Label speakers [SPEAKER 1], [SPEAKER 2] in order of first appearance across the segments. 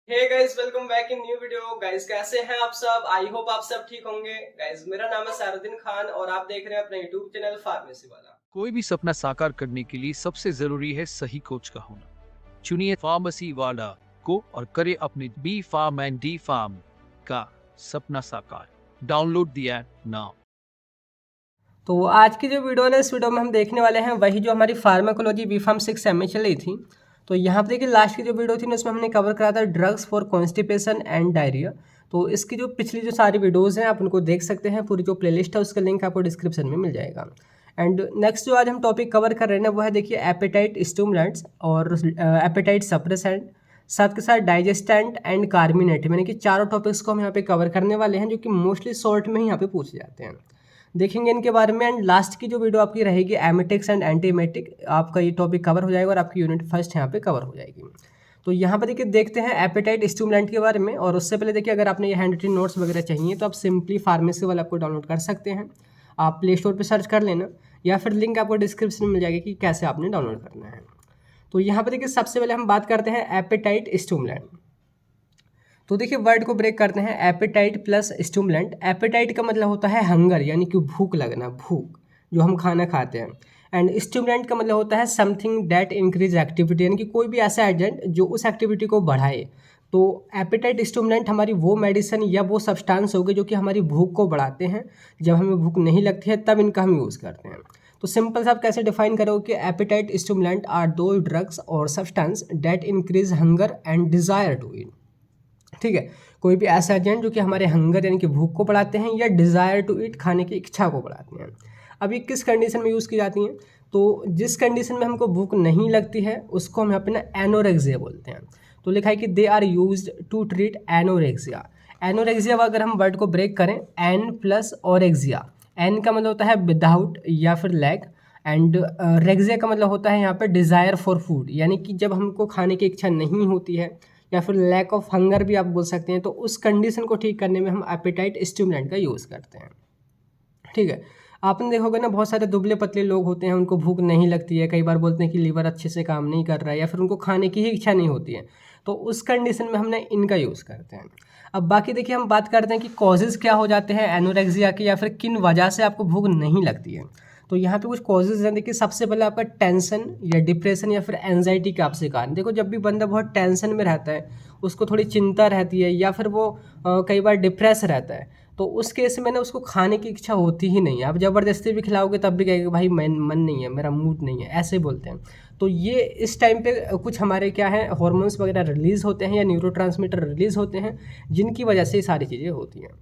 [SPEAKER 1] Hey guys, welcome back in new video. Guys कैसे हैं आप सब? आई होप आप सब ठीक होंगे। गाइस मेरा नाम है सारुद्दीन खान और आप देख रहे हैं अपना यूट्यूब चैनल फार्मेसी वाला।
[SPEAKER 2] कोई भी सपना साकार करने के लिए सबसे जरूरी है सही कोच का होना। चुनिए फार्मेसी वाला को और करे अपने B pharm and D pharm का सपना साकार। Download the app now.
[SPEAKER 1] तो आज की जो वीडियो है ना, इस वीडियो में हम देखने वाले हैं वही जो हमारी फार्माकोलॉजी बी फार्म 6 में चल रही थी। तो यहाँ पर देखिए लास्ट की जो वीडियो थी ना, उसमें हमने कवर करा था drugs for constipation and diarrhoea. तो इसकी जो पिछली जो सारी वीडियोज़ हैं आप उनको देख सकते हैं। पूरी जो प्लेलिस्ट है उसका लिंक आपको डिस्क्रिप्शन में मिल जाएगा। एंड नेक्स्ट जो आज हम टॉपिक कवर कर रहे हैं ना, वो है देखिए एपेटाइट स्टिमुलेंट्स और एपेटाइट सप्रेसेंट, साथ के साथ डाइजेस्टेंट एंड कार्मिनेट, यानी कि चारों टॉपिक्स को हम यहाँ पे कवर करने वाले हैं, जो कि मोस्टली शॉर्ट में ही यहाँ पे पूछे जाते हैं। देखेंगे इनके बारे में। एंड लास्ट की जो वीडियो आपकी रहेगी एमेटिक्स एंड एंटीमेटिक, आपका ये टॉपिक कवर हो जाएगा और आपकी यूनिट फर्स्ट यहाँ पे कवर हो जाएगी। तो यहाँ पर देखिए देखते हैं एपेटाइट स्टिमुलेंट के बारे में। और उससे पहले देखिए, अगर आपने ये हैंड रिटन नोट्स वगैरह चाहिए तो आप सिंपली फार्मेसी वाला आपको डाउनलोड कर सकते हैं। आप प्ले स्टोर पर सर्च कर लेना या फिर लिंक आपको डिस्क्रिप्शन में मिल जाएगा कि कैसे आपने डाउनलोड करना है। तो यहाँ पर देखिए सबसे पहले हम बात करते हैं एपेटाइट स्टिमुलेंट। तो देखिए वर्ड को ब्रेक करते हैं, एपेटाइट प्लस स्टिमुलेंट। एपेटाइट का मतलब होता है हंगर, यानी कि भूख लगना, भूख जो हम खाना खाते हैं। एंड स्टिमुलेंट का मतलब होता है समथिंग दैट इंक्रीज एक्टिविटी, यानी कि कोई भी ऐसा एजेंट जो उस एक्टिविटी को बढ़ाए। तो एपेटाइट स्टिमुलेंट हमारी वो मेडिसिन या वो सब्सटेंस होगी जो कि हमारी भूख को बढ़ाते हैं। जब हमें भूख नहीं लगती है तब इनका हम यूज़ करते हैं। तो सिंपल सा आप कैसे डिफाइन करोगे कि appetite stimulant are those drugs or substance that increase hunger and desire to eat. ठीक है, कोई भी ऐसा एजेंट जो कि हमारे हंगर यानी कि भूख को बढ़ाते हैं या डिज़ायर टू ईट खाने की इच्छा को बढ़ाते हैं। अब ये किस कंडीशन में यूज़ की जाती हैं? तो जिस कंडीशन में हमको भूख नहीं लगती है उसको हम यहाँ पे ना एनोरेक्सिया बोलते हैं। तो लिखा है कि they are used to treat anorexia. Anorexia अगर हम वर्ड को ब्रेक करें, एन प्लस ओरेक्सिया। एन का मतलब होता है विदाउट या फिर लैक, एंड रेक्सिया का मतलब होता है यहाँ पे डिज़ायर फॉर फूड, यानी कि जब हमको खाने की इच्छा नहीं होती है या फिर लैक ऑफ हंगर भी आप बोल सकते हैं। तो उस कंडीशन को ठीक करने में हम एपेटाइट स्टिमुलेंट का यूज़ करते हैं। ठीक है, आपने देखा होगा ना, बहुत सारे दुबले पतले लोग होते हैं, उनको भूख नहीं लगती है, कई बार बोलते हैं कि लीवर अच्छे से काम नहीं कर रहा है या फिर उनको खाने की ही इच्छा नहीं होती है। तो उस कंडीशन में हमने इनका यूज़ करते हैं। अब बाकी देखिए हम बात करते हैं कि कॉजेज़ क्या हो जाते हैं एनोरेक्सिया के, या फिर किन वजह से आपको भूख नहीं लगती है। तो यहाँ पे कुछ कॉजेज़ हैं। देखिए सबसे पहले आपका टेंशन या डिप्रेशन या फिर एंजाइटी का आप शिकार। देखो जब भी बंदा बहुत टेंशन में रहता है, उसको थोड़ी चिंता रहती है या फिर वो कई बार डिप्रेस रहता है, तो उस केस में ना उसको खाने की इच्छा होती ही नहीं है। आप ज़बरदस्ती भी खिलाओगे तब भी कहेगा भाई मैं मन नहीं है, मेरा मूड नहीं है, ऐसे बोलते हैं। तो ये इस टाइम पे कुछ हमारे क्या है, हार्मोन्स वगैरह रिलीज़ होते हैं या न्यूरोट्रांसमीटर रिलीज़ होते हैं, जिनकी वजह से ये सारी चीज़ें होती हैं।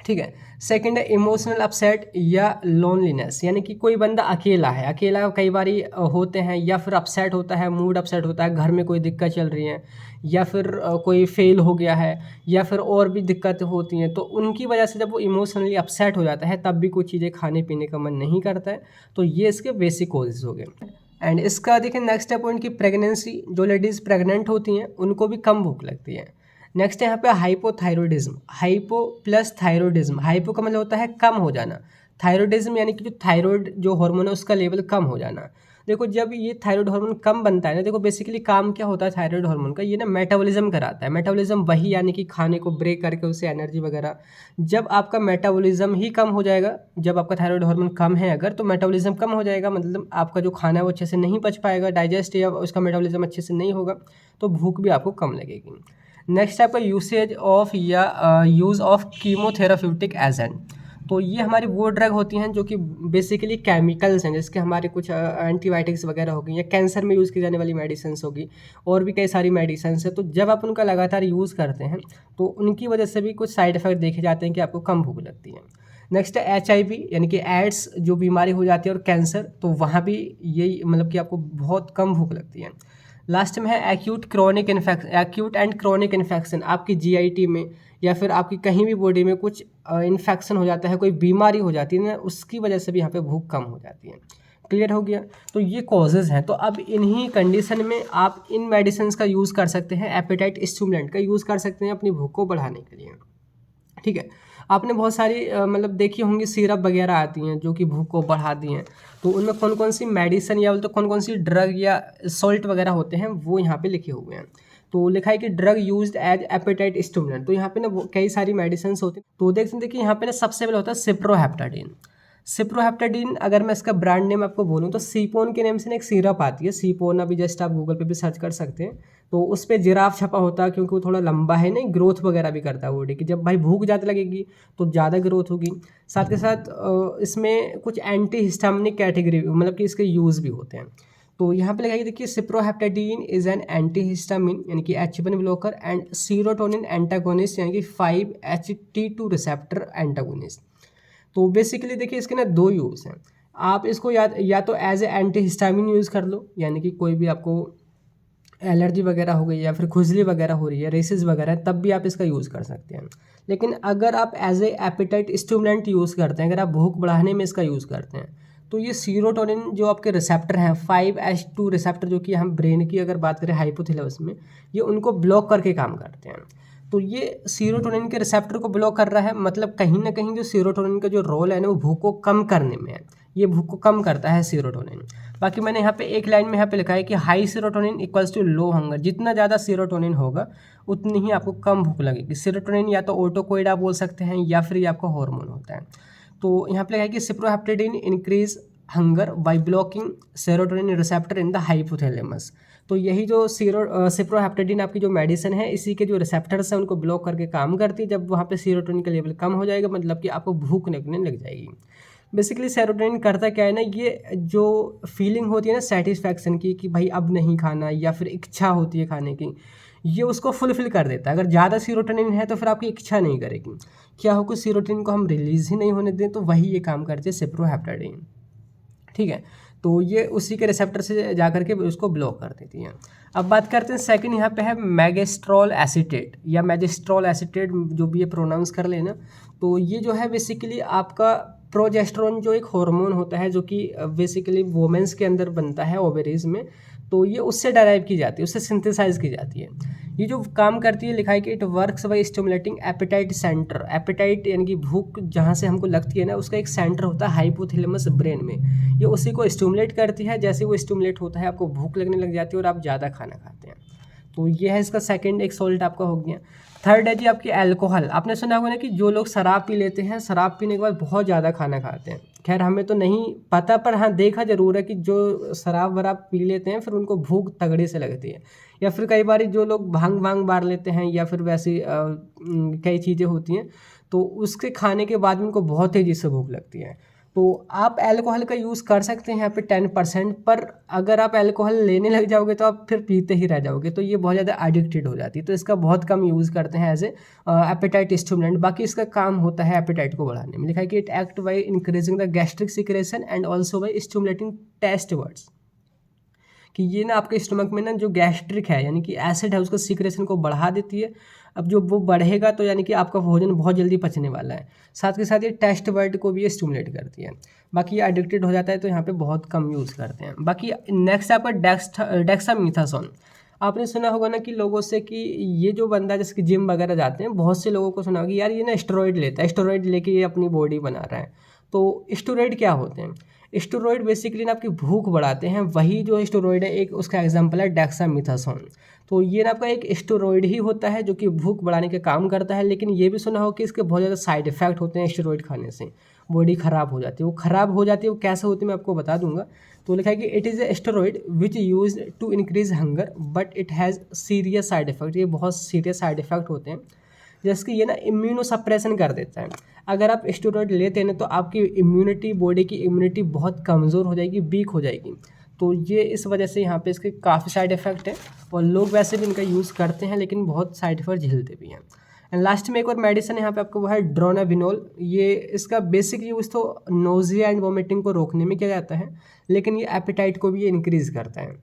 [SPEAKER 1] ठीक है, सेकंड है इमोशनल अपसेट या लोनलीनेस, यानी कि कोई बंदा अकेला है, अकेला कई बार होते हैं, या फिर अपसेट होता है, मूड अपसेट होता है, घर में कोई दिक्कत चल रही है, या फिर कोई फेल हो गया है, या फिर और भी दिक्कतें होती हैं। तो उनकी वजह से जब वो इमोशनली अपसेट हो जाता है तब भी कुछ चीज़ें खाने पीने का मन नहीं करता है। तो ये इसके बेसिक कॉजेज हो गए। एंड इसका देखिए नेक्स्ट है पॉइंट की प्रेगनेंसी, जो लेडीज़ प्रेग्नेंट होती हैं उनको भी कम भूख लगती है। नेक्स्ट है यहाँ पे hypothyroidism, hypo plus thyroidism. Hypo का मतलब होता है कम हो जाना, थायरॉयडिज्म यानी कि जो थायरॉयड जो हार्मोन है उसका लेवल कम हो जाना। देखो जब ये थायरॉयड हार्मोन कम बनता है ना, देखो बेसिकली काम क्या होता है थायरॉयड हार्मोन का, ये ना मेटाबॉलिज्म कराता है। मेटाबॉलिज्म वही यानी कि खाने को ब्रेक करके उससे एनर्जी वगैरह। जब आपका मेटाबॉलिज्म ही कम हो जाएगा, जब आपका थायरॉयड हार्मोन कम है अगर, तो मेटाबॉलिज्म कम हो जाएगा, मतलब आपका जो खाना है वो अच्छे से नहीं पच पाएगा, डाइजेस्ट या उसका मेटाबॉलिज्म अच्छे से नहीं होगा, तो भूख भी आपको कम लगेगी। नेक्स्ट आपका यूसेज ऑफ या यूज़ ऑफ कीमोथेराप्यूटिक एजेंट। तो ये हमारी वो ड्रग होती हैं जो कि बेसिकली केमिकल्स हैं, जिसके हमारे कुछ एंटीबायोटिक्स वगैरह हो गई या कैंसर में यूज़ की जाने वाली मेडिसिन्स होगी, और भी कई सारी मेडिसिन्स हैं। तो जब आप उनका लगातार यूज़ करते हैं तो उनकी वजह से भी कुछ साइड इफ़ेक्ट देखे जाते हैं कि आपको कम भूख लगती है। नेक्स्ट है HIV, यानी कि एड्स जो बीमारी हो जाती है, और कैंसर, तो वहाँ भी यही मतलब कि आपको बहुत कम भूख लगती है। लास्ट में है acute chronic infection, acute and chronic infection, आपकी GIT में या फिर आपकी कहीं भी बॉडी में कुछ इन्फेक्शन हो जाता है, कोई बीमारी हो जाती है ना, उसकी वजह से भी यहाँ पे भूख कम हो जाती है। क्लियर हो गया? तो ये कॉजेज़ हैं। तो अब इन्हीं कंडीशन में आप इन मेडिसिन का यूज़ कर सकते हैं, एपेटाइट स्टिमुलेंट का यूज़ कर सकते हैं अपनी भूख को बढ़ाने के लिए। ठीक है, आपने बहुत सारी मतलब देखी होंगी सिरप वगैरह आती हैं जो कि भूख को बढ़ाती हैं। तो उनमें कौन-कौन सी मेडिसिन या तो कौन-कौन सी ड्रग या सॉल्ट वगैरह होते हैं वो यहाँ पे लिखे हुए हैं। तो लिखा है कि drug used as appetite stimulant. तो यहाँ पे ना कई सारी मेडिसिन होती हैं। तो देख सकते हैं कि यहाँ पे ना सबसे पहले होता है सिप्रोहेप्टाडीन। सिप्रोहेप्टाडीन अगर मैं इसका ब्रांड नेम आपको बोलूँ तो सीपोन के नेम से ना एक सिरप आती है, सीपोन। अभी जस्ट आप गूगल पे भी सर्च कर सकते हैं। तो उस पर जिराफ छपा होता है क्योंकि वो थोड़ा लंबा है, नहीं ग्रोथ वगैरह भी करता है बॉडी की। जब भाई भूख ज़्यादा लगेगी तो ज़्यादा ग्रोथ होगी। साथ के साथ इसमें कुछ एंटी हिस्टामिनिक कैटेगरी मतलब कि इसके यूज़ भी होते हैं। तो यहाँ पे लिखा है देखिए, सिप्रोहेप्टाडीन इज एन एंटी हिस्टामिन यानी कि H1 blocker and serotonin antagonist यानी कि 5-HT2 रिसेप्टर एंटागोनिस्ट। तो बेसिकली देखिए इसके ना दो यूज़ हैं। आप इसको या तो as a antihistamine use कर लो, यानी कि कोई भी आपको एलर्जी वगैरह हो गई या फिर खुजली वगैरह हो रही है, रेसेस वगैरह, तब भी आप इसका यूज़ कर सकते हैं। लेकिन अगर आप as a appetite stimulant use करते हैं, अगर आप भूख बढ़ाने में इसका यूज़ करते हैं, तो ये सीरोटोनिन जो आपके रिसेप्टर हैं 5H2 रिसेप्टर, जो कि हम ब्रेन की अगर बात करें हाइपोथैलेमस में, ये उनको ब्लॉक करके काम करते हैं। तो ये सीरोटोनिन के रिसेप्टर को ब्लॉक कर रहा है, मतलब कहीं ना कहीं जो सीरोटोनिन का जो रोल है ना वो भूख को कम करने में है। ये भूख को कम करता है सीरोटोनिन। बाकी मैंने यहाँ पे एक लाइन में यहाँ पे लिखा है कि high serotonin equals to low hunger. जितना ज़्यादा सीरोटोनिन होगा उतनी ही आपको कम भूख लगेगी। सीरोटोनिन या तो ऑटोकोइड आप बोल सकते हैं या फिर ये आपका हार्मोन होता है। तो यहाँ पे लिखा है कि cyproheptadine increase hunger by blocking serotonin receptor in the hypothalamus. तो यही जो सिप्रोहेप्टाडीन आपकी जो मेडिसिन है, इसी के जो रिसेप्टर्स हैं उनको ब्लॉक करके काम करती है। जब वहाँ पे सीरोटोनिन का लेवल कम हो जाएगा मतलब कि आपको भूख लगने लग जाएगी। बेसिकली सेरोटोनिन करता क्या है ना, ये जो फीलिंग होती है ना सेटिस्फैक्शन की कि भाई अब नहीं खाना, या फिर इच्छा होती है खाने की, ये उसको फुलफिल कर देता है। अगर ज़्यादा सीरोटोनिन है तो फिर आपकी इच्छा नहीं करेगी। क्या हो कि सीरोटोनिन को हम रिलीज़ ही नहीं होने दें, तो वही ये काम करते हैं सिप्रोहेप्टाडीन। ठीक है, तो ये उसी के रिसेप्टर से जाकर के उसको ब्लॉक कर देती हैं। अब बात करते हैं सेकंड, यहाँ पे है मैजिस्ट्रोल एसीटेट या मैजिस्ट्रोल एसीटेट, जो भी ये प्रोनाउंस कर लेना। तो ये जो है बेसिकली आपका प्रोजेस्टेरोन जो एक हार्मोन होता है, जो कि बेसिकली वोमेंस के अंदर बनता है ओवेरीज में। तो ये उससे डराइव की जाती है, उससे सिंथेसाइज की जाती है। ये जो काम करती है, लिखा है कि it works by stimulating appetite centre. Appetite यानी कि भूख जहाँ से हमको लगती है ना, उसका एक सेंटर होता है हाइपोथैलेमस ब्रेन में। ये उसी को स्टिमुलेट करती है। जैसे वो स्टिमुलेट होता है आपको भूख लगने लग जाती है और आप ज़्यादा खाना खाते हैं। तो ये है इसका सेकंड, एक सॉल्ट आपका हो गया। थर्ड है जी आपकी अल्कोहल। आपने सुना होगा ना कि जो लोग शराब पी लेते हैं, शराब पीने के बाद बहुत ज़्यादा खाना खाते हैं। खैर हमें तो नहीं पता, पर हाँ देखा ज़रूर है कि जो शराब वराब पी लेते हैं फिर उनको भूख तगड़े से लगती है। या फिर कई बार जो लोग भांग मार लेते हैं या फिर वैसी कई चीज़ें होती हैं, तो उसके खाने के बाद उनको बहुत तेज़ी से भूख लगती है। तो आप अल्कोहल का यूज़ कर सकते हैं यहाँ पे 10%, पर अगर आप अल्कोहल लेने लग जाओगे तो आप फिर पीते ही रह जाओगे, तो ये बहुत ज़्यादा एडिक्टेड हो जाती है। तो इसका बहुत कम यूज़ करते हैं एज ए एपेटाइट स्टिमुलेंट। बाकी इसका काम होता है एपेटाइट को बढ़ाने में। लिखा है कि it act by increasing the gastric secretion and also by stimulating taste buds, कि ये ना आपके स्टमक में ना जो गैस्ट्रिक है यानी कि एसिड है, उसका सीक्रेशन को बढ़ा देती है। अब जो वो बढ़ेगा तो यानी कि आपका भोजन बहुत जल्दी पचने वाला है। साथ के साथ ये टेस्ट वर्ड को भी ये स्टिमुलेट करती है। बाकी ये एडिक्टेड हो जाता है तो यहाँ पे बहुत कम यूज़ करते हैं। बाकी नेक्स्ट आपका डेक्सामीथासोन। आपने सुना होगा ना कि लोगों से कि ये जो बंदा जैसे कि जिम वगैरह जाते हैं, बहुत से लोगों को सुना होगा कि यार ये ना स्टेरॉइड लेता है, स्टेरॉइड लेके ये अपनी बॉडी बना रहा है। तो स्टेरॉइड क्या होते हैं? स्टेरॉइड बेसिकली ना आपकी भूख बढ़ाते हैं। वही जो स्टेरॉइड है, एक उसका एग्जांपल है डेक्सामीथासोन। तो ये ना आपका एक स्टेरॉइड ही होता है जो कि भूख बढ़ाने का काम करता है। लेकिन ये भी सुना हो कि इसके बहुत ज़्यादा साइड इफेक्ट होते हैं। स्टेरॉइड खाने से बॉडी ख़राब हो जाती है। वो ख़राब हो जाती है, वो कैसे होती है मैं आपको बता दूंगा। तो लिखा है कि it is a steroid which use to increase hunger but it has serious side effect. ये बहुत सीरियस साइड इफेक्ट होते हैं, जैसे कि ये ना इम्यूनो सप्रेशन कर देता है। अगर आप स्टेरॉइड लेते हैं ना तो आपकी इम्यूनिटी, बॉडी की इम्यूनिटी बहुत कमज़ोर हो जाएगी, वीक हो जाएगी। तो ये इस वजह से यहाँ पे इसके काफ़ी साइड इफ़ेक्ट है और लोग वैसे भी इनका यूज़ करते हैं लेकिन बहुत साइड इफेक्ट झेलते भी हैं। एंड लास्ट में एक और मेडिसिन है यहाँ पे आपको, वो है ड्रोनाविनोल। ये इसका बेसिक यूज़ तो नोजिया एंड वोमिटिंग को रोकने में किया जाता है, लेकिन ये एपेटाइट को भी ये इंक्रीज़ करता है।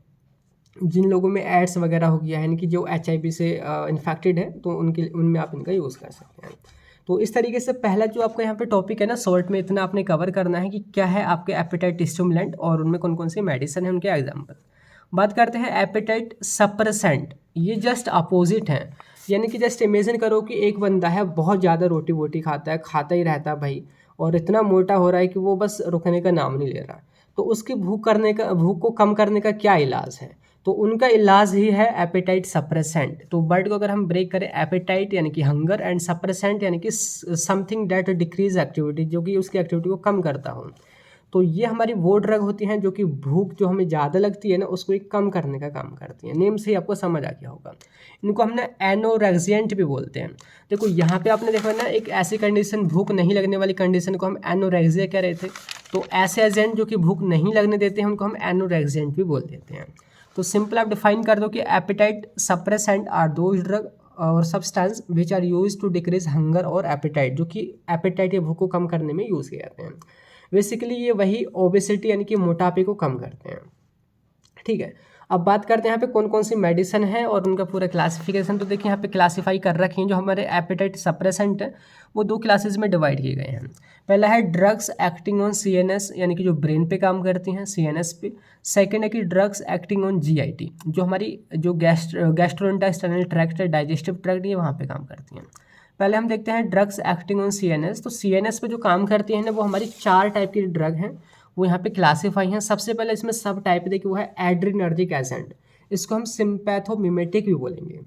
[SPEAKER 1] जिन लोगों में एड्स वगैरह हो गया है, यानी कि जो HIV से इन्फेक्टेड है, तो उनमें आप इनका यूज़ कर सकते हैं। तो इस तरीके से पहला जो आपका यहाँ पे टॉपिक है ना, शॉर्ट में इतना आपने कवर करना है कि क्या है आपके एपेटाइट स्टिमुलेंट और उनमें कौन कौन सी मेडिसिन है, उनके एग्जाम्पल। बात करते हैं एपेटाइट सप्रेसेंट। ये जस्ट अपोजिट है। यानी कि जस्ट इमेजिन करो कि एक बंदा है, बहुत ज़्यादा रोटी वोटी खाता है, खाता ही रहता है भाई, और इतना मोटा हो रहा है कि वो बस रुकने का नाम नहीं ले रहा। तो उसकी भूख को कम करने का क्या इलाज है? तो उनका इलाज ही है एपेटाइट सप्रेसेंट। तो वर्ड को अगर हम ब्रेक करें, एपेटाइट यानी कि हंगर, एंड सप्रेसेंट यानी कि समथिंग दैट डिक्रीज एक्टिविटी, जो कि उसकी एक्टिविटी को कम करता हो। तो ये हमारी वो ड्रग होती हैं जो कि भूख जो हमें ज़्यादा लगती है ना, उसको एक कम करने का काम करती हैं। नेम से ही आपको समझ आ गया होगा। इनको हमने एनोरेक्सिएंट भी बोलते हैं। देखो यहाँ पे आपने देखा ना, एक ऐसी कंडीशन, भूख नहीं लगने वाली कंडीशन को हम एनोरेक्सिया कह रहे थे। तो ऐसे एजेंट जो कि भूख नहीं लगने देते हैं उनको हम एनोरेक्सिएंट भी बोल देते हैं। तो सिंपल आप डिफाइन कर दो कि appetite suppressant are those drug और substance which are use to decrease hunger और एपेटाइट, जो कि एपेटाइट या भूख को कम करने में यूज़ किए जाते हैं। बेसिकली ये वही ओबेसिटी यानी कि मोटापे को कम करते हैं। ठीक है, अब बात करते हैं यहाँ पे कौन कौन सी मेडिसिन है और उनका पूरा क्लासिफिकेशन। तो देखिए यहाँ पे क्लासीफाई कर रखे हैं, जो हमारे एपेटाइट सप्रेसेंट है वो 2 क्लासेस में डिवाइड किए गए हैं। पहला है ड्रग्स एक्टिंग ऑन सीएनएस, यानी कि जो ब्रेन पे काम करती हैं, सीएनएस पे। सेकेंड है कि ड्रग्स एक्टिंग ऑन जीआईटी, जो हमारी जो गैस्ट्रोइंटेस्टाइनल ट्रैक्ट है, डाइजेस्टिव ट्रैक्ट, ये वहाँ पे काम करती हैं। पहले हम देखते हैं ड्रग्स एक्टिंग ऑन सीएनएस। तो सीएनएस पे जो काम करती हैं ना, वो हमारी 4 टाइप की ड्रग हैं, वो यहाँ पे क्लासीफाई हैं। सबसे पहले इसमें सब टाइप देखिए वो है एड्रिनर्जिक एजेंट, इसको हम सिंपैथोमिमेटिक भी बोलेंगे।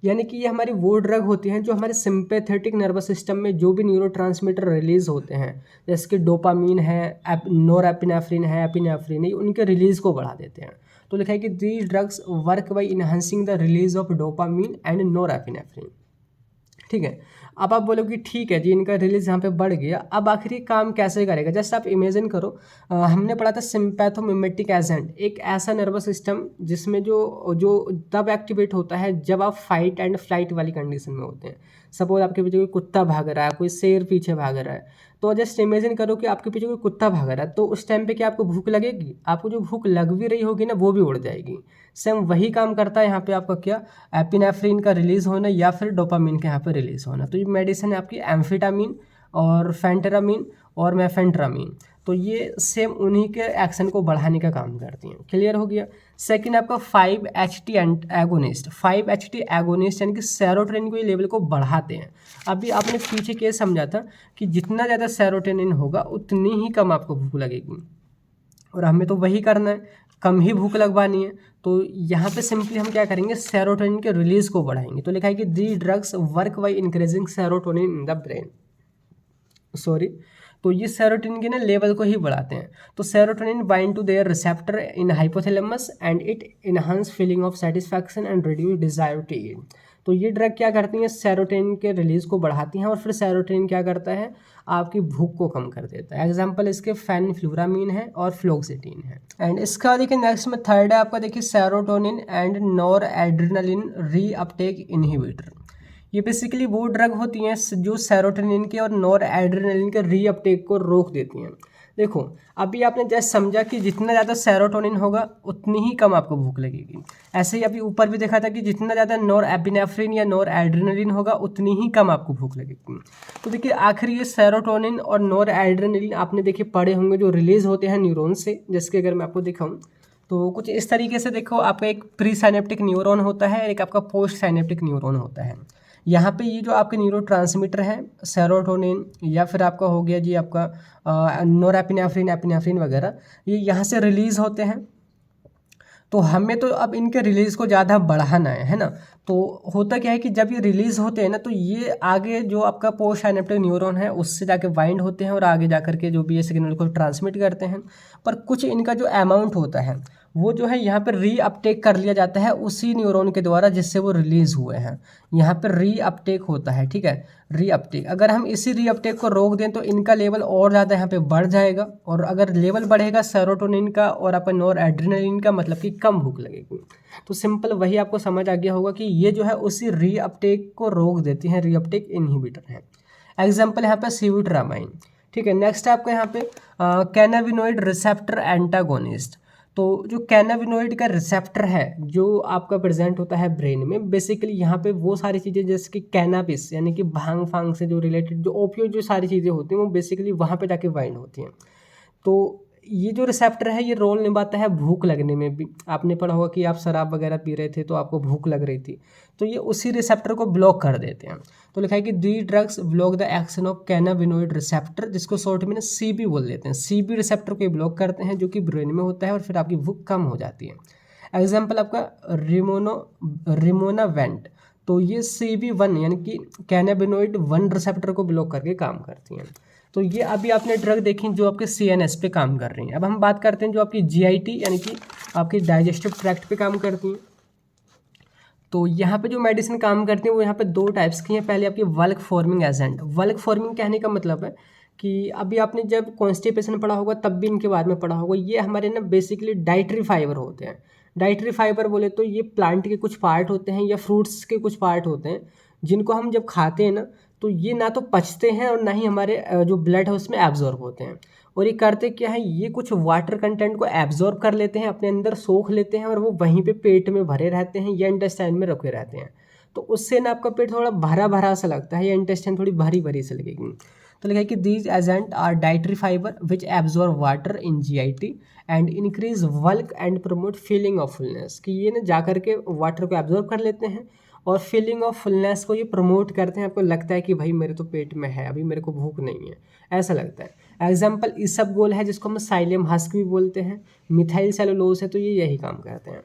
[SPEAKER 1] यानी कि ये हमारी वो ड्रग होती हैं जो हमारे सिंपैथेटिक नर्वस सिस्टम में जो भी न्यूरोट्रांसमीटर रिलीज होते हैं, जैसे कि डोपामीन है, नोरएपिनेफ्रिन है, एपिनेफ्रिन है, उनके रिलीज को बढ़ा देते हैं। तो लिखा है कि these drugs work by enhancing the release of dopamine and norepinephrine. ठीक है, अब आप बोलोगे ठीक है जी, इनका रिलीज यहाँ पे बढ़ गया, अब आखिर ये काम कैसे करेगा। जस्ट आप इमेजिन करो, हमने पढ़ा था सिंपैथोमिमेटिक एजेंट, एक ऐसा नर्वस सिस्टम जिसमें जो जो तब एक्टिवेट होता है जब आप फाइट एंड फ्लाइट वाली कंडीशन में होते हैं। सपोज आपके पीछे कोई कुत्ता भाग रहा है, कोई शेर पीछे भाग रहा है, तो जस्ट इमेजिन करो कि आपके पीछे कोई कुत्ता भाग रहा है, तो उस टाइम पे क्या आपको भूख लगेगी? आपको जो भूख लग भी रही होगी ना, वो भी उड़ जाएगी। सेम वही काम करता है यहाँ पे आपका क्या, एपिनेफ्रिन का रिलीज होना या फिर डोपामिन का यहाँ पे रिलीज होना। तो ये मेडिसिन है आपकी एम्फेटामिन और फेंटेरामिन और मेफेंट्रामिन। तो ये सेम उन्हीं के एक्शन को बढ़ाने का काम करती हैं। क्लियर हो गया। सेकंड आपका 5-HT एगोनिस्ट। 5-HT एगोनिस्ट यानी कि सेरोटोनिन के लेवल को बढ़ाते हैं। अभी आपने पीछे केस समझा था कि जितना ज़्यादा सेरोटोनिन होगा उतनी ही कम आपको भूख लगेगी, और हमें तो वही करना है, कम ही भूख लगवानी है। तो यहाँ पे सिंपली हम क्या करेंगे, सेरोटोनिन के रिलीज को बढ़ाएंगे। तो लिखा है कि दी drugs work by increasing serotonin in the brain. Sorry, तो ये सेरोटोनिन के ना लेवल को ही बढ़ाते हैं। तो serotonin bind to their receptor in hypothalamus and it enhance feeling of satisfaction and reduce desire to eat. तो ये ड्रग क्या करती हैं, सेरोटोनिन के रिलीज को बढ़ाती हैं, और फिर सेरोटोनिन क्या करता है, आपकी भूख को कम कर देता है। एग्जाम्पल इसके फेनफ्लुरामीन है और फ्लोक्सिटीन है। एंड इसका देखिए नेक्स्ट में थर्ड है आपका, देखिए सेरोटोनिन एंड नॉर एड्रेनालिन री अपटेक इनहिबिटर। ये बेसिकली वो ड्रग होती हैं जो सेरोटोनिन के और नॉर एड्रेनालिन के री अपटेक को रोक देती हैं। देखो अभी आपने जैसे समझा कि जितना ज़्यादा सेरोटोनिन होगा उतनी ही कम आपको भूख लगेगी। ऐसे ही अभी ऊपर भी देखा था कि जितना ज़्यादा नॉर एपिनेफ्रिन या नॉर एड्रेनालिन होगा उतनी ही कम आपको भूख लगेगी। तो देखिए आखिर ये सेरोटोनिन और नॉर एड्रेनालिन आपने देखिए पढ़े होंगे जो रिलीज होते हैं न्यूरॉन से। जैसे कि अगर मैं आपको दिखाऊँ तो कुछ इस तरीके से, देखो आपका एक प्री साइनेप्टिक न्यूरॉन होता है, एक आपका पोस्ट साइनेप्टिक न्यूरॉन होता है। यहाँ पे ये जो आपके न्यूरोट्रांसमीटर हैं सेरोटोनिन या फिर आपका हो गया जी आपका नोरेपिनेफ्रिन, एपिनेफ्रिन वगैरह, ये यहाँ से रिलीज़ होते हैं। तो हमें तो अब इनके रिलीज़ को ज़्यादा बढ़ाना है ना। तो होता क्या है कि जब ये रिलीज़ होते हैं ना, तो ये आगे जो आपका पोस्ट साइनेप्टिक न्यूरॉन है उससे जाके बाइंड होते हैं और आगे जा करके जो भी ये सिग्नल को ट्रांसमिट करते हैं। पर कुछ इनका जो अमाउंट होता है वो जो है यहाँ पर री अपटेक कर लिया जाता है उसी न्यूरॉन के द्वारा जिससे वो रिलीज़ हुए हैं। यहाँ पर री अपटेक होता है, ठीक है, री अपटेक। अगर हम इसी री अपटेक को रोक दें तो इनका लेवल और ज़्यादा यहाँ पे बढ़ जाएगा, और अगर लेवल बढ़ेगा सेरोटोनिन का और अपन नॉर एड्रेनालिन का, मतलब कि कम भूख लगेगी। तो सिंपल वही आपको समझ आ गया होगा कि ये जो है उसी री अपटेक को रोक देती हैं, री अपटेक इनहिबिटर है। एग्जाम्पल यहाँ पे सीबुट्रामाइन। ठीक है, नेक्स्ट है आपका यहाँ पे कैनाबिनोइड रिसेप्टर एंटागोनिस्ट। तो जो कैनाबिनोइड का रिसेप्टर है जो आपका प्रेजेंट होता है ब्रेन में, बेसिकली यहाँ पे वो सारी चीज़ें जैसे कि कैनाबिस यानी कि भांग फांग से जो रिलेटेड जो ओपियोइड जो सारी चीज़ें होती हैं वो बेसिकली वहाँ पे जाके बाइंड होती हैं। तो ये जो रिसेप्टर है ये रोल निभाता है भूख लगने में भी। आपने पढ़ा होगा कि आप शराब वगैरह पी रहे थे तो आपको भूख लग रही थी, तो ये उसी रिसेप्टर को ब्लॉक कर देते हैं। तो लिखा है कि दी drugs block the action of cannabinoid receptor, जिसको शॉर्ट में सीबी बोल देते हैं। सीबी रिसेप्टर को ब्लॉक करते हैं जो कि ब्रेन में होता है, और फिर आपकी भूख कम हो जाती है। एग्जाम्पल आपका रिमोनावेंट, तो ये CB1 यानी कि कैनाबिनोइड 1 रिसेप्टर को ब्लॉक करके काम करती हैं। तो ये अभी आपने ड्रग देखी जो आपके CNS पे काम कर रही हैं। अब हम बात करते हैं जो आपकी GIT यानी कि आपकी डाइजेस्टिव ट्रैक्ट पे काम करती हैं। तो यहाँ पे जो मेडिसिन काम करती हैं वो यहाँ पे 2 टाइप्स की हैं। पहले आपकी walk forming agent. Walk forming कहने का मतलब है कि अभी आपने जब कॉन्स्टिपेशन पढ़ा होगा तब भी इनके बारे में पढ़ा होगा। ये हमारे ना बेसिकली डाइटरी फाइबर होते हैं। डाइटरी फाइबर बोले तो ये प्लांट के कुछ पार्ट होते हैं या फ्रूट्स के कुछ पार्ट होते हैं जिनको हम जब खाते हैं ना तो ये ना तो पचते हैं और ना ही हमारे जो ब्लड है उसमें एब्जॉर्ब होते हैं। और ये करते क्या है, ये कुछ वाटर कंटेंट को एब्जॉर्ब कर लेते हैं, अपने अंदर सोख लेते हैं और वो वहीं पे पेट में भरे रहते हैं या इंटेस्टाइन में रखे रहते हैं। तो उससे ना आपका पेट थोड़ा भरा भरा सा लगता है या इंटेस्टाइन थोड़ी भारी भारी सी लगेगी। तो लिखा है कि these agent are dietary fibre which absorb water in GIT and increase bulk and promote feeling of fullness, कि ये ना जा करके वाटर को एब्जॉर्ब कर लेते हैं और फीलिंग ऑफ फुलनेस को ये प्रमोट करते हैं। आपको लगता है कि भाई मेरे तो पेट में है, अभी मेरे को भूख नहीं है, ऐसा लगता है। एग्जाम्पल इसबगोल है जिसको हम साइलियम हस्क भी बोलते हैं। मिथाइल सेलुलोज है तो ये यही काम करते हैं।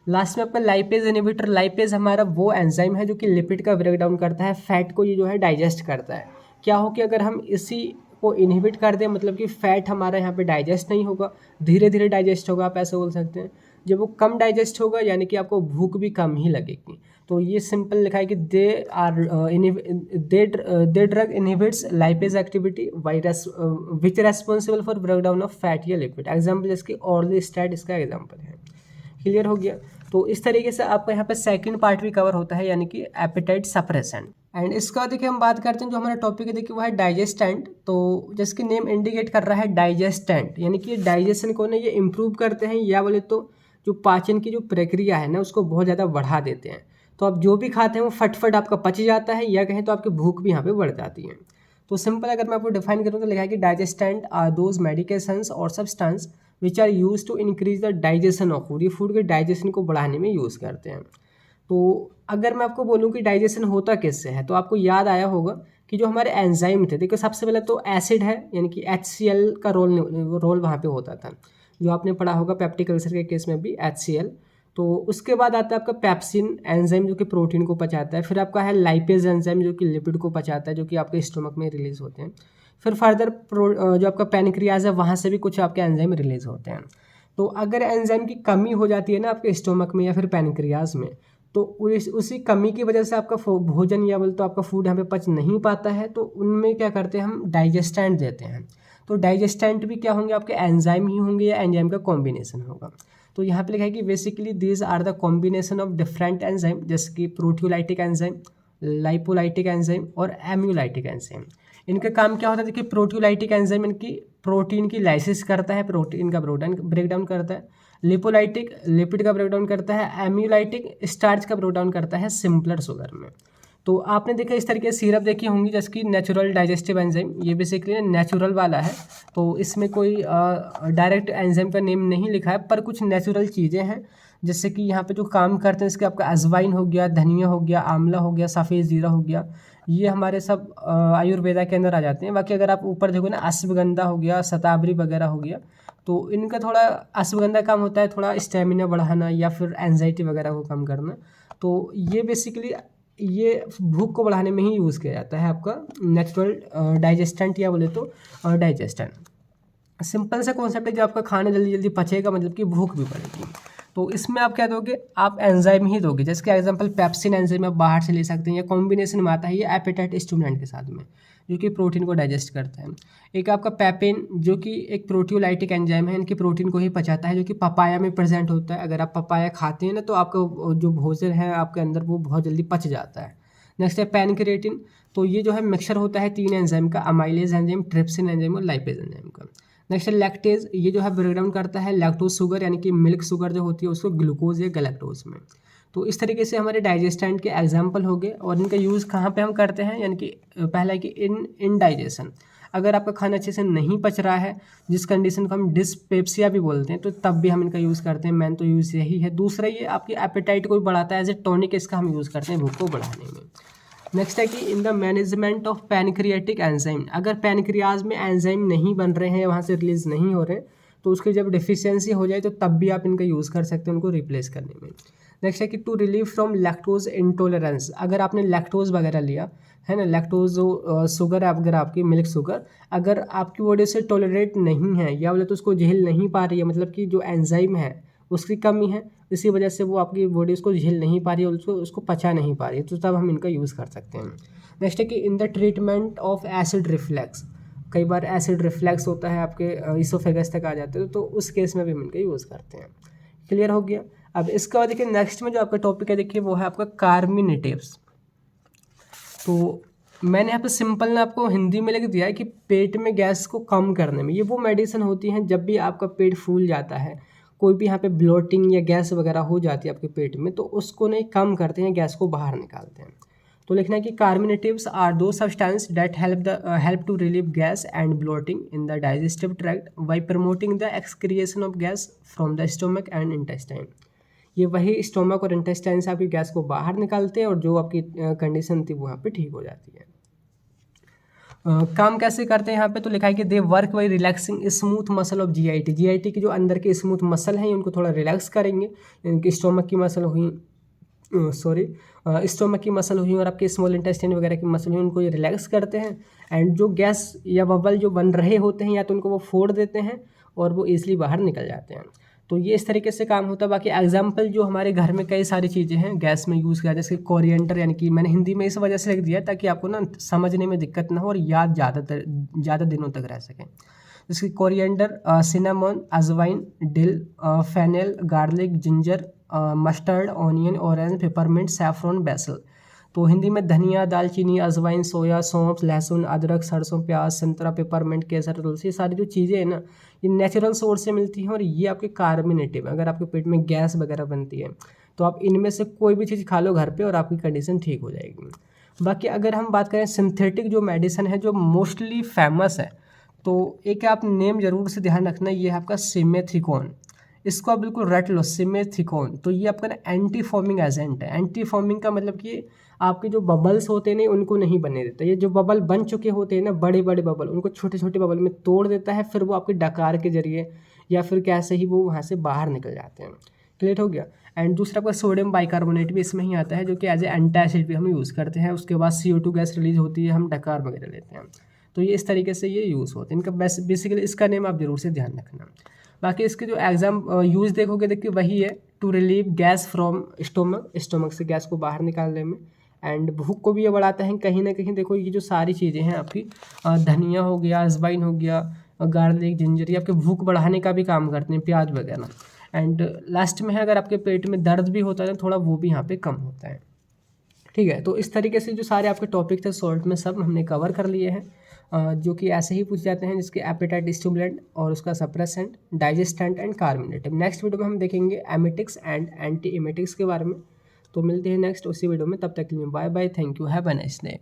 [SPEAKER 1] लास्ट में आपका लाइपेज इनहिबिटर। लाइपेज हमारा वो एंजाइम है जो कि लिपिड का ब्रेक डाउन करता है, फैट को ये जो है डाइजेस्ट करता है। क्या हो कि अगर हम इसी को इनहिबिट कर दें मतलब कि फैट हमारा यहाँ पे डाइजेस्ट नहीं होगा, धीरे धीरे डाइजेस्ट होगा, आप ऐसे बोल सकते हैं। जब वो कम डाइजेस्ट होगा यानी कि आपको भूख भी कम ही लगेगी। तो ये सिंपल लिखा है कि they drug inhibits lipase activity which responsible for break down of fat या लिपिड। एग्जाम्पल जिसकी ऑर्लिस्टैट इसका एग्जाम्पल है। क्लियर हो गया। तो इस तरीके से आपका यहाँ पे सेकंड पार्ट भी कवर होता है यानी कि एपेटाइट सप्रेसेंट। एंड इसका देखिए हम बात करते हैं जो हमारा टॉपिक है देखिए वो है डाइजेस्टेंट। तो जिसकी नेम इंडिकेट कर रहा है डाइजेस्टेंट, यानी कि डाइजेशन को ना ये इम्प्रूव करते हैं या बोले तो जो पाचन की जो प्रक्रिया है ना उसको बहुत ज़्यादा बढ़ा देते हैं। तो आप जो भी खाते हैं वो फटफट आपका पच जाता है या कहें तो आपकी भूख भी यहाँ पे बढ़ जाती है। तो सिंपल अगर मैं आपको डिफाइन करूँ तो लिखा है कि digestant are those medications or substance which are use to increase the digestion of food. ये फूड के डाइजेशन को बढ़ाने में यूज़ करते हैं। तो अगर मैं आपको बोलूँ कि डाइजेशन होता किससे है तो आपको याद आया होगा कि जो हमारे एंजाइम थे, देखो सबसे पहले तो एसिड है यानी कि HCl का रोल वहाँ पे होता था, जो आपने पढ़ा होगा पेप्टिक अल्सर के केस में भी HCl। तो उसके बाद आता है आपका पेप्सिन एंजाइम जो कि प्रोटीन को पचाता है। फिर आपका है लाइपेज एंजाइम जो कि लिपिड को पचाता है, जो कि आपके स्टोमक में रिलीज होते हैं। फिर फर्दर जो आपका पैनक्रियाज है वहाँ से भी कुछ आपके एंजाइम रिलीज होते हैं। तो अगर एंजाइम की कमी हो जाती है ना आपके स्टोमक में या फिर पैनक्रियाज में, तो उसी कमी की वजह से आपका भोजन या बोल तो आपका फूड यहाँ पे पच नहीं पाता है। तो उनमें क्या करते हैं हम डाइजेस्टेंट देते हैं। तो डाइजेस्टेंट भी क्या होंगे, आपके एंजाइम ही होंगे या एंजाइम का कॉम्बिनेशन होगा। तो यहाँ पे लिखा है कि basically these are the combination of different enzyme जैसे कि प्रोटियोलाइटिक एंजाइम, लाइपोलाइटिक एंजाइम और एम्यूलाइटिक एंजाइम। इनका काम क्या होता है, देखिए प्रोटियोलाइटिक एंजाइम इनकी प्रोटीन की लाइसिस करता है, प्रोटीन का ब्रेकडाउन करता है। लिपोलाइटिक लिपिड का ब्रेकडाउन करता है। एम्यूलाइटिक स्टार्च का ब्रेकडाउन करता है सिंपलर शुगर में। तो आपने देखा इस तरीके से सिरप देखी होंगी जैसे कि नेचुरल डाइजेस्टिव एंजाइम, ये बेसिकली नेचुरल वाला है। तो इसमें कोई डायरेक्ट एंजाइम का नेम नहीं लिखा है पर कुछ नेचुरल चीज़ें हैं जैसे कि यहाँ पे जो काम करते हैं इसके आपका अजवाइन हो गया, धनिया हो गया, आंवला हो गया, सफ़ेद जीरा हो गया, ये हमारे सब आयुर्वेदा के अंदर आ जाते हैं। बाकी अगर आप ऊपर देखो ना अश्वगंधा हो गया, शतावरी वगैरह हो गया, तो इनका थोड़ा अश्वगंधा काम होता है थोड़ा स्टेमिना बढ़ाना या फिर एंजाइटी वगैरह को कम करना। तो ये बेसिकली ये भूख को बढ़ाने में ही यूज़ किया जाता है आपका नेचुरल डाइजेस्टेंट या बोले तो डाइजेस्टेंट। सिंपल सा कॉन्सेप्ट है जो आपका खाना जल्दी जल्दी पचेगा मतलब कि भूख भी बढ़ेगी। तो इसमें आप क्या दोगे, आप एंजाइम ही दोगे। जैसे कि एग्जांपल पेप्सिन एंजाइम आप बाहर से ले सकते हैं या कॉम्बिनेशन में आता है ये एपेटाइट स्टिमुलेंट के साथ में जो कि प्रोटीन को डाइजेस्ट करता है। एक आपका पैपेन जो कि एक प्रोटियोलाइटिक एंजाइम है, इनकी प्रोटीन को ही पचाता है, जो कि पपाया में प्रेजेंट होता है। अगर आप पपाया खाते हैं ना तो आपका जो भोजन है आपके अंदर वो बहुत जल्दी पच जाता है। नेक्स्ट है पैनक्रिएटिन। तो ये जो है मिक्सचर होता है 3 एंजाइम का, अमाइलेज एंजाइम, ट्रिप्सिन एंजाइम और लाइपेज एंजाइम का। नेक्स्ट है लैक्टेज, ये जो है ब्रेकडाउन करता है लैक्टोज शुगर यानी कि मिल्क शुगर जो होती है उसको ग्लूकोज या गैलेक्टोज में। तो इस तरीके से हमारे डाइजेस्टेंट के एग्जाम्पल हो गए। और इनका यूज़ कहाँ पे हम करते हैं, यानी कि पहला है कि इन डाइजेशन, अगर आपका खाना अच्छे से नहीं पच रहा है जिस कंडीशन को हम डिस्पेप्सिया भी बोलते हैं तो तब भी हम इनका यूज़ करते हैं। मेन तो यूज़ यही है। दूसरा ये आपकी एपेटाइट को भी बढ़ाता है, एज ए टॉनिक इसका हम यूज़ करते हैं भूख को बढ़ाने में। नेक्स्ट है कि in the management of pancreatic enzyme, अगर पैनक्रियाज में एंजाइम नहीं बन रहे हैं, वहाँ से रिलीज नहीं हो रहे, तो उसकी जब डिफिशियंसी हो जाए तो तब भी आप इनका यूज़ कर सकते हैं उनको रिप्लेस करने में। नेक्स्ट है कि to relieve from lactose intolerance, अगर आपने लैक्टोज वगैरह लिया है ना, लैक्टोज जो शुगर है अगर आपकी मिल्क शुगर अगर आपकी बॉडी से टॉलरेट नहीं है या बोले तो उसको झेल नहीं पा रही है, मतलब कि जो एंजाइम है उसकी कमी है, इसी वजह से वो आपकी बॉडी उसको झेल नहीं पा रही है, उसको पचा नहीं पा रही है, तो तब हम इनका यूज़ कर सकते हैं। नेक्स्ट है कि in the treatment of acid reflex, कई बार एसिड रिफ्लैक्स होता है आपके इसोफेगस तक आ जाते हैं तो उस केस में भी हम इनका यूज़ करते हैं। क्लियर हो गया। अब इसके बाद देखिए नेक्स्ट में जो आपका टॉपिक है देखिए वो है आपका कार्मिनेटिव्स। तो मैंने यहाँ पे सिंपल ना आपको हिंदी में लिख दिया है कि पेट में गैस को कम करने में, ये वो मेडिसिन होती हैं जब भी आपका पेट फूल जाता है, कोई भी यहाँ पे ब्लोटिंग या गैस वगैरह हो जाती है आपके पेट में, तो उसको नहीं कम करते हैं, गैस को बाहर निकालते हैं। तो लिखना है कि carminatives are those substance that help to relieve gas and bloating in the digestive tract by promoting the excretion of gas from the stomach and intestine. ये वही स्टोमक और इंटेस्टाइन से आपकी गैस को बाहर निकालते हैं और जो आपकी कंडीशन थी वो यहाँ पे ठीक हो जाती है। काम कैसे करते हैं यहाँ पे, तो लिखा है कि they work by relaxing smooth muscle of GIT, GIT की जो अंदर के स्मूथ मसल हैं उनको थोड़ा रिलैक्स करेंगे, इनकी स्टोमक की मसल हुई स्टोमक की मसल हुई और आपके स्मॉल इंटेस्टाइन वगैरह की मसल हुई, उनको ये रिलैक्स करते हैं। एंड जो गैस या बबल जो बन रहे होते हैं या तो उनको वो फोड़ देते हैं और वो ईजिली बाहर निकल जाते हैं। तो ये इस तरीके से काम होता है। बाकी एग्जाम्पल जो हमारे घर में कई सारी चीज़ें हैं गैस में यूज़ किया, जैसे कोरिएंडर, यानी कि मैंने हिंदी में इस वजह से लिख दिया ताकि आपको ना समझने में दिक्कत ना हो और याद ज़्यादा दिनों तक रह सके। जैसे coriander, cinnamon, ajwain, dill, fennel, garlic, ginger, mustard, onion, orange, peppermint, saffron, basil. तो हिंदी में धनिया, दालचीनी, अजवाइन, सोया, सौंफ, लहसुन, अदरक, सरसों, प्याज, संतरा, पेपरमिंट, केसर, तुलसी, ये सारी जो चीज़ें हैं ना ये नेचुरल सोर्स से मिलती हैं और ये आपके कार्मिनेटिव, अगर आपके पेट में गैस वगैरह बनती है तो आप इनमें से कोई भी चीज़ खा लो घर पे और आपकी कंडीशन ठीक हो जाएगी। बाकी अगर हम बात करें सिंथेटिक जो मेडिसिन है जो मोस्टली फेमस है, तो एक आप नेम जरूर से ध्यान रखना, ये है आपका सिमेथ्रिकोन। इसको आप बिल्कुल रट लो, सिमेथ्रिकोन। तो ये आपका ना एंटी फॉर्मिंग एजेंट है। एंटी फॉर्मिंग का मतलब कि आपके जो बबल्स होते हैं ना उनको नहीं बनने देता, ये जो बबल बन चुके होते हैं ना बड़े बड़े बबल, उनको छोटे छोटे बबल में तोड़ देता है, फिर वो आपके डकार के जरिए या फिर कैसे ही वो वहाँ से बाहर निकल जाते हैं। क्लियर हो गया। एंड दूसरा आपका सोडियम बाइकार्बोनेट भी इसमें ही आता है जो कि एज ए एंटासिड भी हम यूज़ करते हैं, उसके बाद CO2 गैस रिलीज होती है, हम डकार वगैरह लेते हैं। तो ये इस तरीके से ये यूज़ होते हैं इनका। बेसिकली इसका नेम आप जरूर से ध्यान रखना। बाकी इसके जो एग्जाम यूज़ देखोगे देखिए वही है, to relieve gas from stomach, stomach से गैस को बाहर निकालने में। एंड भूख को भी ये बढ़ाता है कहीं ना कहीं। देखो ये जो सारी चीज़ें हैं आपकी धनिया हो गया, अजवाइन हो गया, गार्लिक, जिंजर, ये आपके भूख बढ़ाने का भी काम करते हैं, प्याज वगैरह। एंड लास्ट में है अगर आपके पेट में दर्द भी होता है थोड़ा, वो भी यहाँ पे कम होता है। ठीक है, तो इस तरीके से जो सारे आपके टॉपिक थे सॉल्ट में सब हमने कवर कर लिए हैं, जो कि ऐसे ही पूछ जाते हैं, जिसके एपेटाइट स्टिमुलेंट और उसका suppressant, digestant and carminative. Next video में हम देखेंगे एमिटिक्स एंड एंटी एमिटिक्स के बारे में। तो मिलते हैं नेक्स्ट उसी वीडियो में, तब तक के लिए bye bye, thank you, have a nice day.